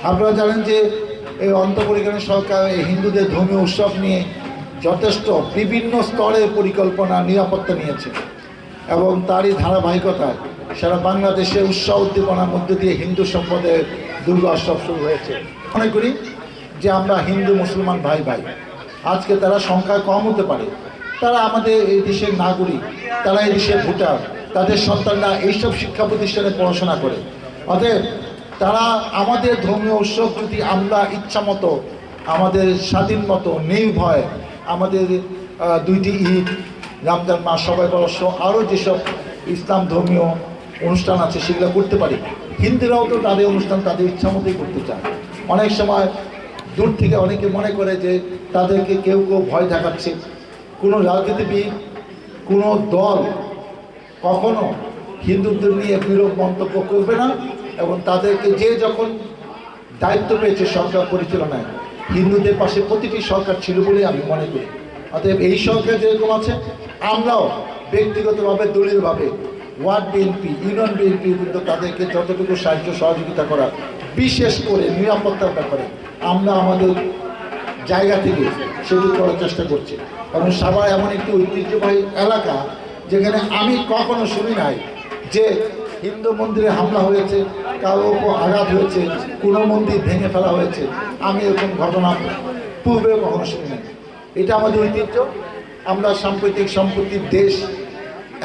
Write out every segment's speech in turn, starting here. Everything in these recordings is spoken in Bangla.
আপনারা জানেন যে এই অন্তঃপরিকরণ সরকার এই হিন্দুদের ধর্মীয় উৎসব নিয়ে যথেষ্ট বিভিন্ন স্তরে পরিকল্পনা নিরাপত্তা নিয়েছে এবং তারই ধারাবাহিকতায় সারা বাংলাদেশে উৎসাহ উদ্দীপনার মধ্য দিয়ে হিন্দু সম্প্রদায়ের দুর্গা উৎসব শুরু হয়েছে। মনে করি যে আমরা হিন্দু মুসলমান ভাই ভাই, আজকে তারা সংখ্যায় কম হতে পারে, তারা আমাদের এই দেশের নাগরিক, তারা এই দেশের ভোটার, তাদের সন্তানরা এইসব শিক্ষা প্রতিষ্ঠানে পড়াশোনা করে। অতএব তারা আমাদের ধর্মীয় উৎসব যদি আমরা ইচ্ছা মতো আমাদের স্বাধীন মতো নির্ভয় আমাদের দুইটি ঈদ, রমজান মাস, সবাই বর্ষ, আরও যেসব ইসলাম ধর্মীয় অনুষ্ঠান আছে সেগুলো করতে পারি। হিন্দুরাও তো তাদের অনুষ্ঠান তাদের ইচ্ছা মতোই করতে চায়। অনেক সময় দূর থেকে অনেকে মনে করে যে তাদেরকে কেউ কেউ ভয় দেখাচ্ছে। কোনো রাজনীতিবিদ, কোনো দল কখনো হিন্দুদের নিয়ে বিরূপ মন্তব্য করবে না এবং তাদেরকে যে যখন দায়িত্ব পেয়েছে সরকার পরিচালনায়, হিন্দুদের পাশে প্রতিটি সরকার ছিল বলে আমি মনে করি। অতএব এই সরকার যেরকম আছে, আমরাও ব্যক্তিগতভাবে দলীয়ভাবে ওয়ার্ড বিএনপি, ইউনিয়ন বিএনপি কিন্তু তাদেরকে যতটুকু সাহায্য সহযোগিতা করা, বিশেষ করে নিরাপত্তার ব্যাপারে আমরা আমাদের জায়গা থেকে সেটি করার চেষ্টা করছি। কারণ সাভার এমন একটি ঐতিহ্যবাহী এলাকা যেখানে আমি কখনো শুনি নাই যে হিন্দু মন্দিরে হামলা হয়েছে, কারো উপর আঘাত হয়েছে, কোনো মন্দির ভেঙে ফেলা হয়েছে। আমি এরকম ঘটনা পূর্বেও কখনো শুনি নাই। এটা আমাদের ঐতিহ্য। আমরা সাম্প্রতিক সম্পত্তির দেশ,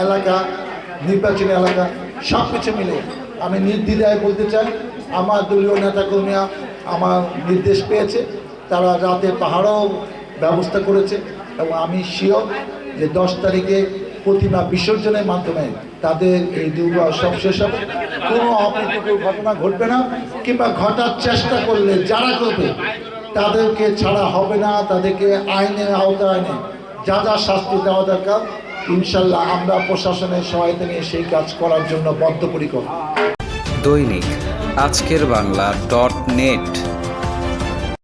এলাকা, নির্বাচনী এলাকা সব কিছু মিলে আমি নির্দ্বিধায় বলতে চাই, আমার দলীয় নেতাকর্মীরা আমার নির্দেশ পেয়েছে, তারা রাতে পাহাড়ও ব্যবস্থা করেছে এবং আমি শিওর যে 10 তারিখে প্রতিমা বিসর্জনের মাধ্যমে তাদের এই দুর্গা উৎসব শেষ হবে। কোনো অপ্রীতিকর ঘটনা ঘটবে না, কিংবা ঘটার চেষ্টা করলে যারা করবে তাদেরকে ছাড়া হবে না, তাদেরকে আইনের আওতায় এনে যা যা শাস্তি দেওয়া দরকার ইনশাল্লাহ আমরা প্রশাসনের সহায়তা নিয়ে সেই কাজ করার জন্য বদ্ধপরিকর। দৈনিক আজকের বাংলা .net